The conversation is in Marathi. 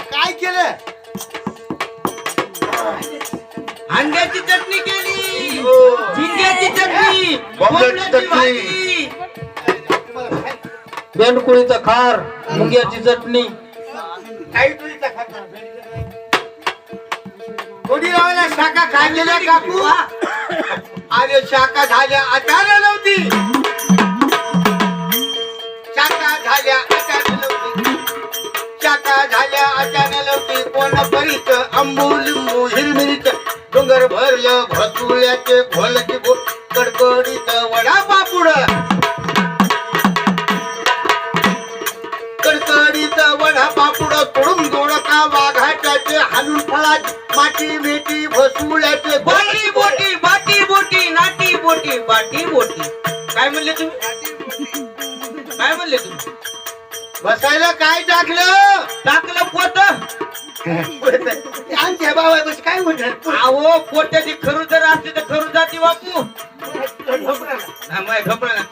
काय केलं? अंड्याची चटणी केली, हो. झिंग्याची चटणी, बोंबलाची बोंबलाची चटणी. भाजी, बेंडकुळीचा खार, मुंग्याची चटणी. काही तुरीचा खाता कोणी लावला शाखा खाल्लेल्या काकू अरे शाखा झाल्या अचानक नव्हती शाखा झाल्या अचानक नव्हती शाखा झाल्या अचानक नव्हती कोण बरीच आंबू लिंबू हिरमिरीच डोंगर भरलं भसुळ्याचे भोलची कडकडीत वडा पापुड कडकडीत वडा पापुड तोडून दोडका वाघाच्याचे हालून फळात माती मेटी भसुळ्याचे बाटी बोटी, बाटी बोटी, नाटी बोटी, बाटी बोटी. काय म्हणले तुम्ही? काय म्हणले तुम्ही? बसायला काय टाकलं टाकलं पोत. आमच्या बाबा बस काय म्हणतात अहो पोट्याची खरू जर असली तर खरू जाती बापू. नाही, घबरा ना.